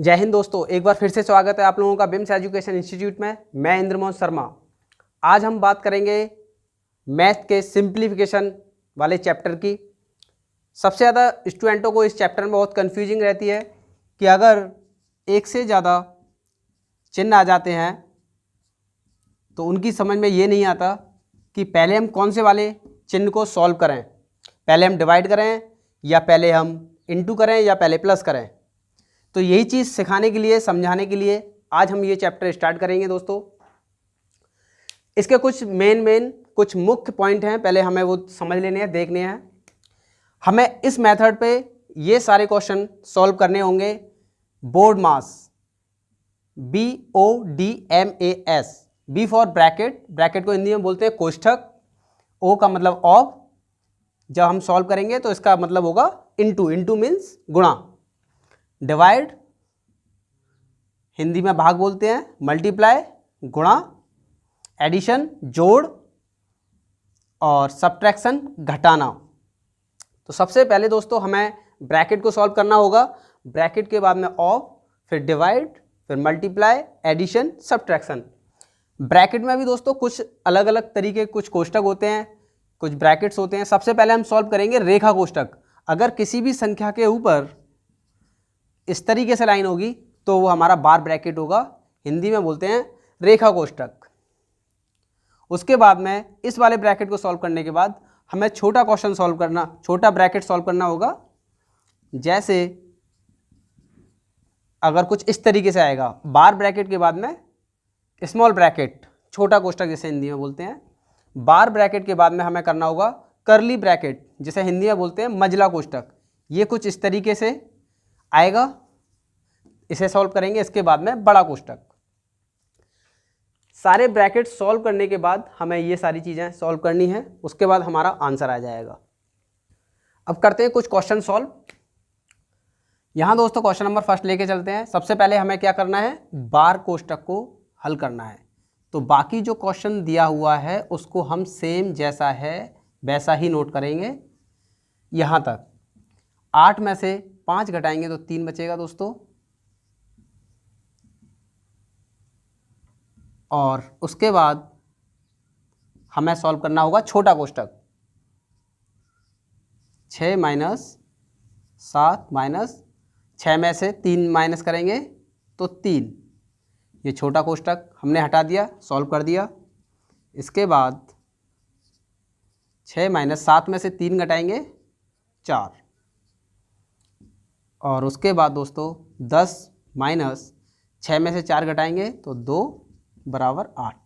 जय हिंद दोस्तों, एक बार फिर से स्वागत है आप लोगों का बिम्स एजुकेशन इंस्टीट्यूट में। मैं इंद्रमोहन शर्मा। आज हम बात करेंगे मैथ के सिंप्लीफिकेशन वाले चैप्टर की। सबसे ज़्यादा स्टूडेंटों को इस चैप्टर में बहुत कंफ्यूजिंग रहती है कि अगर एक से ज़्यादा चिन्ह आ जाते हैं तो उनकी समझ में ये नहीं आता कि पहले हम कौन से वाले चिन्ह को सॉल्व करें, पहले हम डिवाइड करें या पहले हम इनटू करें या पहले प्लस करें। तो यही चीज़ सिखाने के लिए, समझाने के लिए आज हम ये चैप्टर स्टार्ट करेंगे दोस्तों। इसके कुछ कुछ मुख्य पॉइंट हैं, पहले हमें वो समझ लेने हैं, देखने हैं। हमें इस मेथड पे ये सारे क्वेश्चन सॉल्व करने होंगे। Board mass, BODMAS, B for bracket, bracket को हिंदी में बोलते हैं कोष्ठक, O का मतलब ऑफ। जब हम सॉल्व करेंगे तो इसका मतलब होगा इनटू, इनटू मीन्स गुणा। डिवाइड हिंदी में भाग बोलते हैं, मल्टीप्लाई गुणा, एडिशन जोड़, और सब्ट्रैक्शन घटाना। तो सबसे पहले दोस्तों हमें ब्रैकेट को सॉल्व करना होगा। ब्रैकेट के बाद में ऑफ, फिर डिवाइड, फिर मल्टीप्लाई, एडिशन, सब्ट्रैक्शन। ब्रैकेट में भी दोस्तों कुछ अलग अलग तरीके कुछ कोष्ठक होते हैं, कुछ ब्रैकेट्स होते हैं। सबसे पहले हम सॉल्व करेंगे रेखा कोष्ठक। अगर किसी भी संख्या के ऊपर इस तरीके से लाइन होगी तो वो हमारा बार ब्रैकेट होगा, हिंदी में बोलते हैं रेखा कोष्ठक। उसके बाद में इस वाले ब्रैकेट को सॉल्व करने के बाद हमें छोटा क्वेश्चन सॉल्व करना, छोटा ब्रैकेट सॉल्व करना होगा। जैसे अगर कुछ इस तरीके से आएगा, बार ब्रैकेट के बाद में स्मॉल ब्रैकेट, छोटा कोष्ठक जिसे हिंदी में बोलते हैं। बार ब्रैकेट के बाद में हमें करना होगा कर्ली ब्रैकेट, जिसे हिंदी में बोलते हैं मझला कोष्ठक। ये कुछ इस तरीके से आएगा, इसे सॉल्व करेंगे। इसके बाद में बड़ा कोष्ठक। सारे ब्रैकेट सॉल्व करने के बाद हमें ये सारी चीज़ें सॉल्व करनी है, उसके बाद हमारा आंसर आ जाएगा। अब करते हैं कुछ क्वेश्चन सॉल्व। यहाँ दोस्तों क्वेश्चन नंबर फर्स्ट लेके चलते हैं। सबसे पहले हमें क्या करना है, बार कोष्ठक को हल करना है। तो बाकी जो क्वेश्चन दिया हुआ है उसको हम सेम जैसा है वैसा ही नोट करेंगे यहाँ तक। 8 में से 5 घटाएंगे तो 3 बचेगा दोस्तों, और उसके बाद हमें सॉल्व करना होगा छोटा कोष्ठक। 6 माइनस 7 माइनस 6 में से 3 माइनस करेंगे तो 3। ये छोटा कोष्ठक हमने हटा दिया, सॉल्व कर दिया। इसके बाद 6 माइनस 7 में से 3 घटाएंगे 4, और उसके बाद दोस्तों 10 माइनस 6 में से 4 घटाएंगे तो 2 बराबर 8।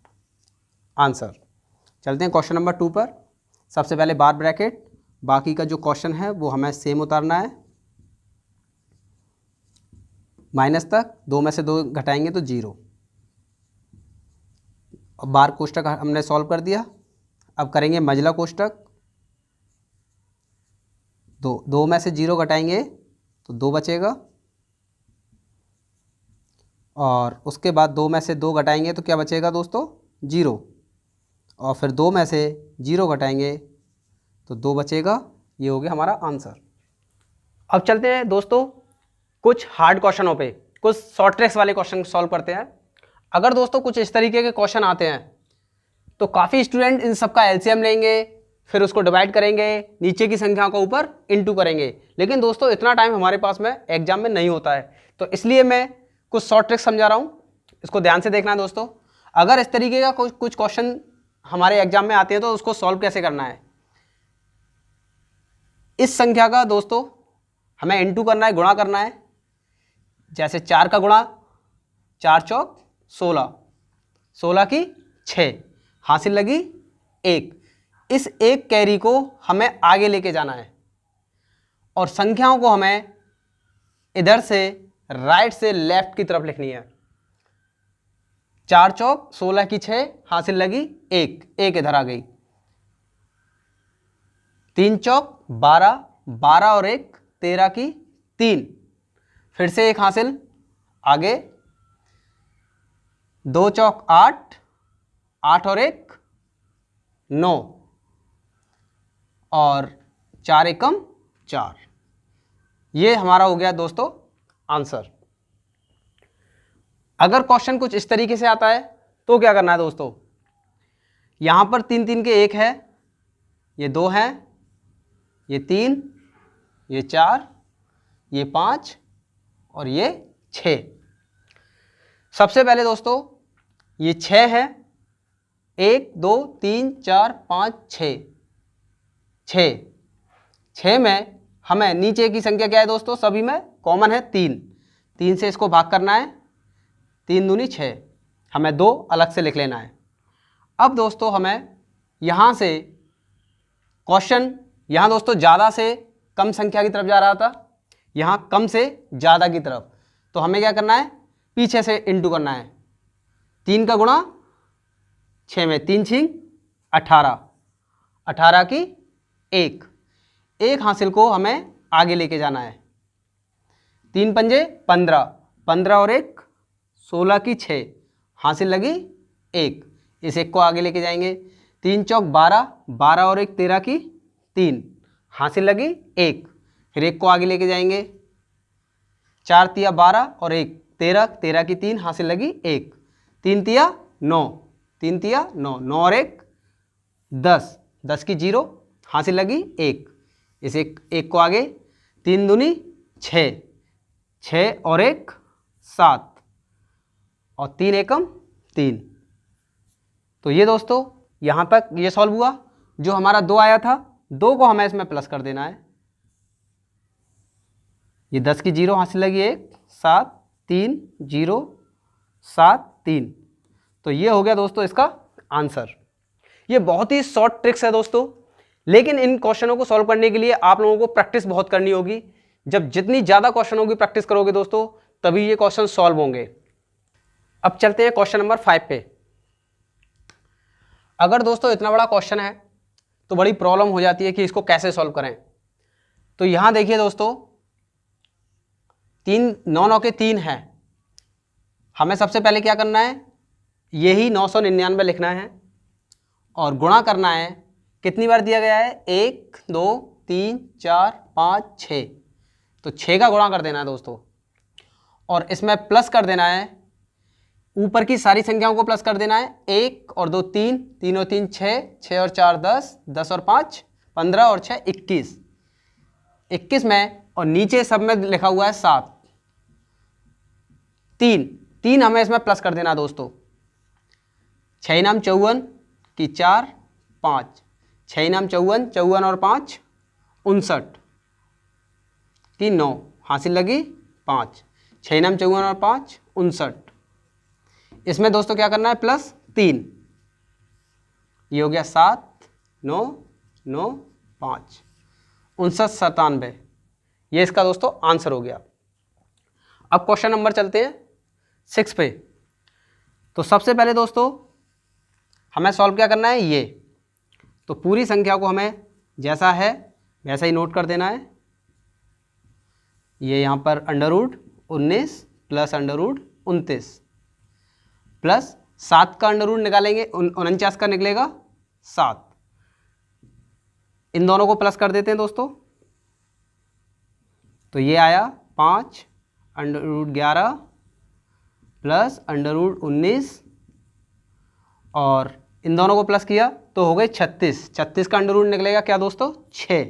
आंसर। चलते हैं क्वेश्चन नंबर 2 पर। सबसे पहले बार ब्रैकेट, बाकी का जो क्वेश्चन है वो हमें सेम उतारना है माइनस तक। 2 में से 2 घटाएंगे तो 0। अब बार कोष्ठक हमने सॉल्व कर दिया। अब करेंगे मझला कोष्ठक। 2 में से 0 घटाएंगे तो 2 बचेगा, और उसके बाद 2 में से 2 घटाएंगे तो क्या बचेगा दोस्तों, 0, और फिर 2 में से 0 घटाएंगे तो 2 बचेगा। ये हो गया हमारा आंसर। अब चलते हैं दोस्तों कुछ हार्ड क्वेश्चनों पे, कुछ शॉर्ट ट्रिक्स वाले क्वेश्चन सॉल्व करते हैं। अगर दोस्तों कुछ इस तरीके के क्वेश्चन आते हैं तो काफ़ी स्टूडेंट इन सब का एलसीएम लेंगे, फिर उसको डिवाइड करेंगे, नीचे की संख्या को ऊपर इनटू करेंगे। लेकिन दोस्तों इतना टाइम हमारे पास में एग्जाम में नहीं होता है, तो इसलिए मैं कुछ शॉर्ट ट्रिक्स समझा रहा हूँ, इसको ध्यान से देखना है दोस्तों। अगर इस तरीके का कुछ क्वेश्चन हमारे एग्जाम में आते हैं तो उसको सॉल्व कैसे करना है। इस संख्या का दोस्तों हमें इनटू करना है, गुणा करना है। जैसे 4 का गुणा, 4 चौक 16, 16 की 6, हासिल लगी 1। इस एक कैरी को हमें आगे लेके जाना है, और संख्याओं को हमें इधर से राइट से लेफ्ट की तरफ लिखनी है। 4 चौक 16 की 6, हासिल लगी 1, 1 इधर आ गई। 3 चौक 12, 12 और 1 13 की 3, फिर से 1 हासिल आगे। 2 चौक 8, 8 और 1 9, और 4 एकम 4। ये हमारा हो गया दोस्तों आंसर। अगर क्वेश्चन कुछ इस तरीके से आता है तो क्या करना है दोस्तों, यहाँ पर 3 3 के 1 है, ये 2 है, ये 3, ये 4, ये 5 और ये 6। सबसे पहले दोस्तों ये 6 है, 1 2 3 4 5 6, 6 में हमें नीचे की संख्या क्या है दोस्तों, सभी में कॉमन है 3, 3 से इसको भाग करना है, 3 दूनी 6, हमें 2 अलग से लिख लेना है। अब दोस्तों हमें यहाँ से क्वेश्चन, यहाँ दोस्तों ज़्यादा से कम संख्या की तरफ जा रहा था, यहाँ कम से ज़्यादा की तरफ, तो हमें क्या करना है, पीछे से इंटू करना है, 3 का गुणा 6 में, 3 6 18, 18 की 1 हासिल को हमें आगे लेके जाना है, 3 पंजे 15, 15 और 1 16 की 6 हासिल लगी 1, इस 1 को आगे लेके जाएंगे, 3 चौक 12, 12 और 1 13 की 3 हासिल लगी 1, फिर 1 को आगे लेके जाएंगे, 4 तिया 12 और 1 13, 13 की 3 हासिल लगी 1, 3 तिया 9, 3 तिया 9, 9 और 1 10, 10 की 0 हासिल लगी 1, इस 1 को आगे, 3 दूनी 6, 6 और 1 7 और 3 एकम 3। तो ये दोस्तों यहाँ तक ये सॉल्व हुआ। जो हमारा 2 आया था, 2 को हमें इसमें प्लस कर देना है, ये 10 की 0 हासिल लगी 1 7 3 0 7 3। तो ये हो गया दोस्तों इसका आंसर। ये बहुत ही शॉर्ट ट्रिक्स है दोस्तों, लेकिन इन क्वेश्चनों को सॉल्व करने के लिए आप लोगों को प्रैक्टिस बहुत करनी होगी। जब जितनी ज़्यादा क्वेश्चनों की प्रैक्टिस करोगे दोस्तों, तभी ये क्वेश्चन सॉल्व होंगे। अब चलते हैं क्वेश्चन नंबर 5 पे। अगर दोस्तों इतना बड़ा क्वेश्चन है तो बड़ी प्रॉब्लम हो जाती है कि इसको कैसे सॉल्व करें। तो यहाँ देखिए दोस्तों, 3 9 9 के 3 है, हमें सबसे पहले क्या करना है, यही 999 लिखना है और गुणा करना है। कितनी बार दिया गया है, 1 2 3 4 5 6, तो 6 का गुणा कर देना है दोस्तों, और इसमें प्लस कर देना है, ऊपर की सारी संख्याओं को प्लस कर देना है। 1 और 2 3, 3 और 3 6, 6 और 4 10, 10 और 5 15 और 6 21, 21 में, और नीचे सब में लिखा हुआ है 7, 3 हमें इसमें प्लस कर देना है दोस्तों। 6 नाम 54 की 4 5, 6 नाम 54, 54 और 5 59 की 9 हासिल लगी 5, 6 नाम 54 और 5 59। इसमें दोस्तों क्या करना है, प्लस 3, ये हो गया 7 9 9 5 59 97, ये इसका दोस्तों आंसर हो गया। अब क्वेश्चन नंबर चलते हैं 6 पे। तो सबसे पहले दोस्तों हमें सॉल्व क्या करना है, ये तो पूरी संख्या को हमें जैसा है वैसा ही नोट कर देना है। ये यहाँ पर √19 प्लस √29 प्लस 7 का अंडर रूट निकालेंगे, 49 का निकलेगा 7, इन दोनों को प्लस कर देते हैं दोस्तों। तो ये आया 5 √11 प्लस √19, और इन दोनों को प्लस किया तो हो गए 36, 36 का अंडर रूट निकलेगा क्या दोस्तों, 6,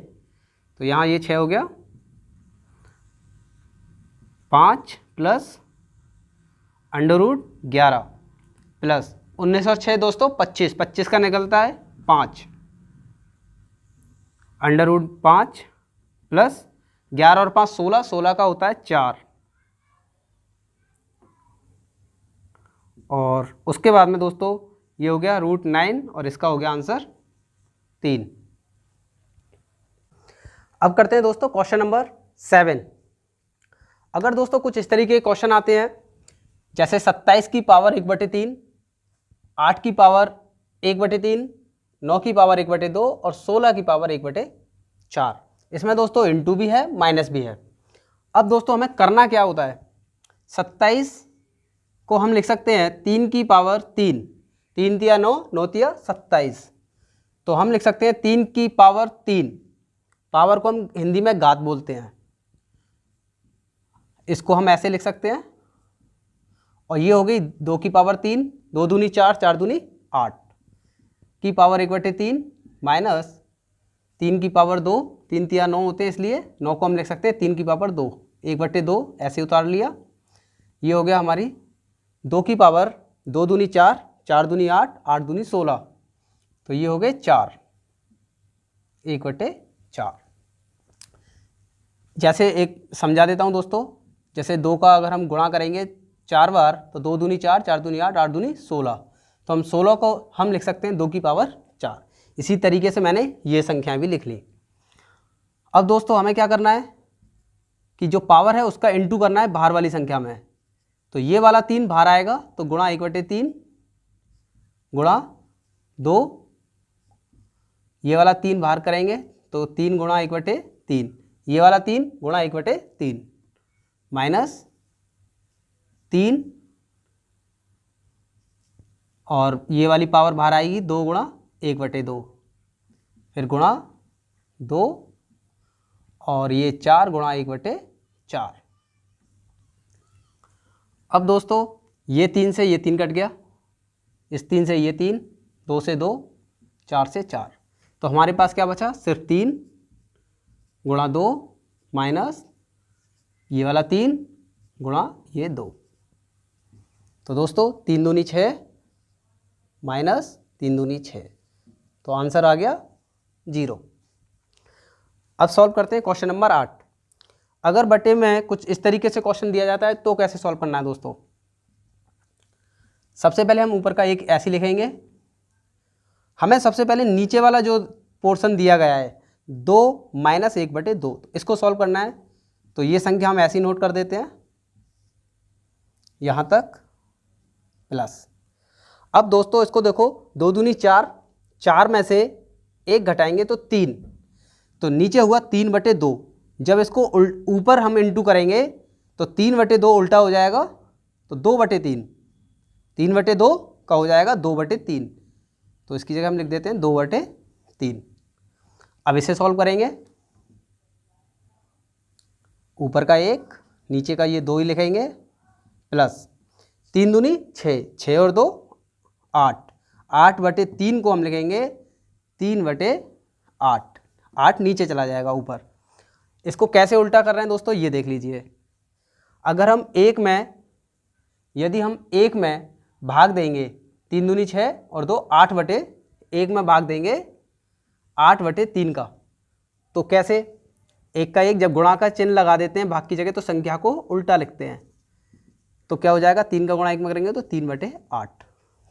तो यहाँ ये 6 हो गया। 5 प्लस √11 प्लस 19 और 6 दोस्तों 25, 25 का निकलता है 5, √5 प्लस 11 और 5 16, 16 का होता है 4, और उसके बाद में दोस्तों ये हो गया √9 और इसका हो गया आंसर 3। अब करते हैं दोस्तों क्वेश्चन नंबर 7। अगर दोस्तों कुछ इस तरीके के क्वेश्चन आते हैं, जैसे 27 की पावर 1/3, 8 की पावर 1/3, 9 की पावर 1/2 और 16 की पावर 1/4। इसमें दोस्तों इंटू भी है, माइनस भी है। अब दोस्तों हमें करना क्या होता है, 27 को हम लिख सकते हैं 3 की पावर 3, 3 तिया 9, 9 तिया 27, तो हम लिख सकते हैं 3 की पावर 3, पावर को हम हिंदी में घात बोलते हैं, इसको हम ऐसे लिख सकते हैं। और ये हो गई 2 की पावर 3, 2 दूनी 4, 4 दूनी 8 की पावर 1/3 माइनस 3 की पावर 2, 3 तिया 9 होते हैं इसलिए 9 को हम लिख सकते हैं 3 की पावर 2, 1/2 ऐसे उतार लिया। ये हो गया हमारी 2 की पावर 2 दूनी 4, 4 दूनी 8, 8 दूनी 16, तो ये हो गए 4, 1/4। जैसे एक समझा देता हूँ दोस्तों, जैसे 2 का अगर हम गुणा करेंगे 4 बार तो 2 दूनी 4, 4 दूनी 8, 8 दूनी 16, तो हम 16 को हम लिख सकते हैं 2 की पावर 4। इसी तरीके से मैंने ये संख्याएं भी लिख ली। अब दोस्तों हमें क्या करना है कि जो पावर है उसका इंटू करना है बाहर वाली संख्या में। तो ये वाला 3 बाहर आएगा तो गुणा 1/3 गुणा 2, ये वाला 3 बाहर करेंगे तो 3 गुणा 1/3, ये वाला 3 गुणा 1/3 माइनस 3, और ये वाली पावर बाहर आएगी 2 गुणा 1/2, फिर गुणा 2, और ये 4 गुणा 1/4। अब दोस्तों ये 3 से ये 3 कट गया, इस 3 से ये 3, 2 से 2, 4 से 4, तो हमारे पास क्या बचा, सिर्फ 3 गुणा 2 माइनस ये वाला 3 गुणा ये 2। तो दोस्तों 3 दूनी 6 माइनस 3 दूनी 6, तो आंसर आ गया 0। अब सॉल्व करते हैं क्वेश्चन नंबर 8। अगर बटे में कुछ इस तरीके से क्वेश्चन दिया जाता है तो कैसे सॉल्व करना है दोस्तों। सबसे पहले हम ऊपर का एक ऐसे लिखेंगे, हमें सबसे पहले नीचे वाला जो पोर्शन दिया गया है 2 माइनस 1/2, इसको सॉल्व करना है। तो ये संख्या हम ऐसे ही नोट कर देते हैं यहाँ तक प्लस। अब दोस्तों इसको देखो, 2 दूनी 4, 4 में से 1 घटाएंगे तो 3, तो नीचे हुआ 3/2। जब इसको ऊपर हम इंटू करेंगे तो 3/2 उल्टा हो जाएगा तो 2/3, 3/2 का हो जाएगा 2/3, तो इसकी जगह हम लिख देते हैं 2/3। अब इसे सॉल्व करेंगे, ऊपर का 1 नीचे का ये 2 ही लिखेंगे प्लस 3 दूनी 6, 6 और 2 8, 8/3 को हम लिखेंगे 3/8, 8 नीचे चला जाएगा ऊपर। इसको कैसे उल्टा कर रहे हैं दोस्तों ये देख लीजिए। अगर हम यदि हम 1 में भाग देंगे 3 दूनी 6 और 2 8/1 में भाग देंगे 8/3 का, तो कैसे, 1 का 1 जब गुणा का चिन्ह लगा देते हैं भाग की जगह तो संख्या को उल्टा लिखते हैं, तो क्या हो जाएगा 3 का गुणा 1 में करेंगे तो 3/8।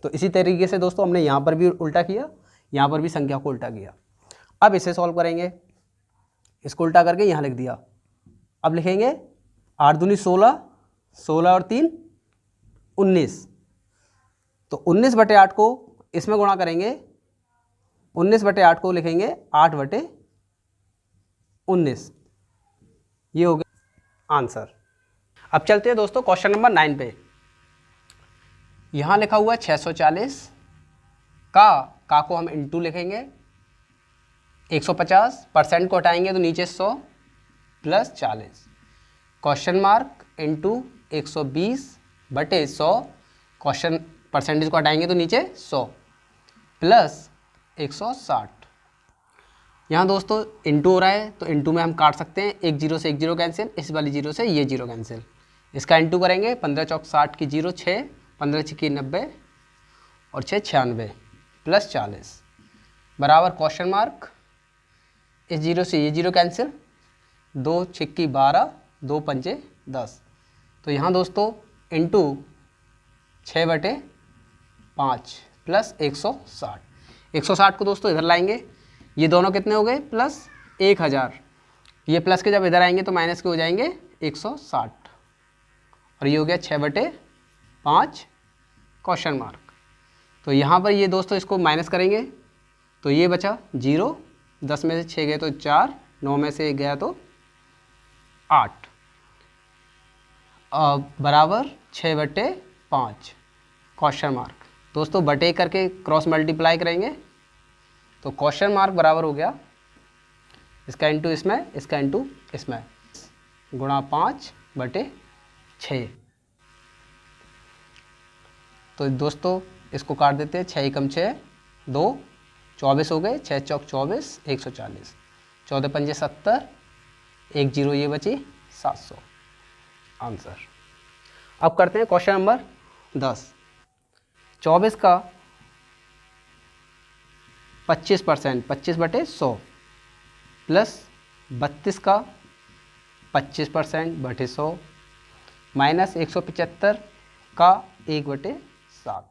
तो इसी तरीके से दोस्तों हमने यहाँ पर भी उल्टा किया, यहाँ पर भी संख्या को उल्टा किया। अब इसे सॉल्व करेंगे, इसको उल्टा करके यहाँ लिख दिया। अब लिखेंगे 8 दूनी 16, 16 और 3 19, तो 19/8 को इसमें गुणा करेंगे, 19/8 को लिखेंगे 8/19। ये हो गया आंसर। अब चलते हैं दोस्तों क्वेश्चन नंबर 9 पे। यहाँ लिखा हुआ है 640 का को हम इंटू लिखेंगे, 150 परसेंट को हटाएंगे तो नीचे 100 plus 40, question mark into 120/100, question percentage को हटाएंगे तो नीचे 100 प्लस 160। यहाँ दोस्तों इंटू हो रहा है तो इंटू में हम काट सकते हैं, एक 0 से एक 0 कैंसिल, इस वाली 0 से ये 0 कैंसिल। इसका इंटू करेंगे 15 चौक 60 की 0 6, 15 छिक्की 90 और 6 96 प्लस 40 बराबर क्वेश्चन मार्क, इस 0 से ये 0 कैंसिल, 2 छिक्की 12, 2 पंचे 10। तो यहाँ दोस्तों इंटू 6/5 प्लस 160, 160 को दोस्तों इधर लाएंगे, ये दोनों कितने हो गए प्लस 1000, ये प्लस के जब इधर आएंगे तो माइनस के हो जाएंगे 160, और ये हो गया 6/5 क्वेश्चन मार्क। तो यहाँ पर ये दोस्तों इसको माइनस करेंगे तो ये बचा 0, 10 में से 6 गए तो 4, 9 में से 1 गया तो 8, बराबर 6/5 क्वेश्चन मार्क। दोस्तों बटे करके क्रॉस मल्टीप्लाई करेंगे तो क्वेश्चन मार्क बराबर हो गया इसका इंटू इसमें, इसका इंटू इसमें, गुणा 5/6। तो दोस्तों इसको काट देते हैं। 6 एकम 6, 2 24 हो गए, 6 चौक 24, 140, 14 पंजे 70, 1 0 ये बची 700 आंसर। अब करते हैं क्वेश्चन नंबर 10। 24 का 25%, 25/100 प्लस 32 का 25%/100 माइनस 175 का 1/7।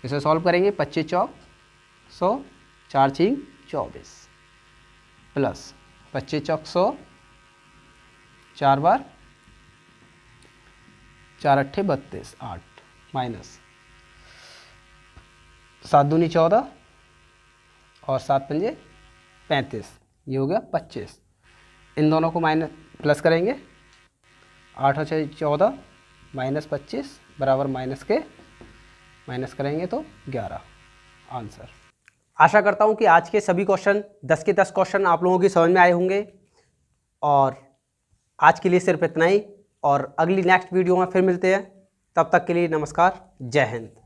इसे सॉल्व करेंगे। 25 चौक 100, 4 छींग 24 प्लस 25 चौक 100, 4 बार 4 अट्ठे 32, 8 माइनस 7 दूनी 14 और 7 पंजे 35, ये हो गया 25। इन दोनों को माइनस प्लस करेंगे। 8 और 6 14 माइनस 25 बराबर माइनस के माइनस करेंगे तो 11 आंसर। आशा करता हूँ कि आज के सभी क्वेश्चन 10 के 10 क्वेश्चन आप लोगों की समझ में आए होंगे। और आज के लिए सिर्फ इतना ही, और अगली नेक्स्ट वीडियो में फिर मिलते हैं। तब तक के लिए नमस्कार, जय हिंद।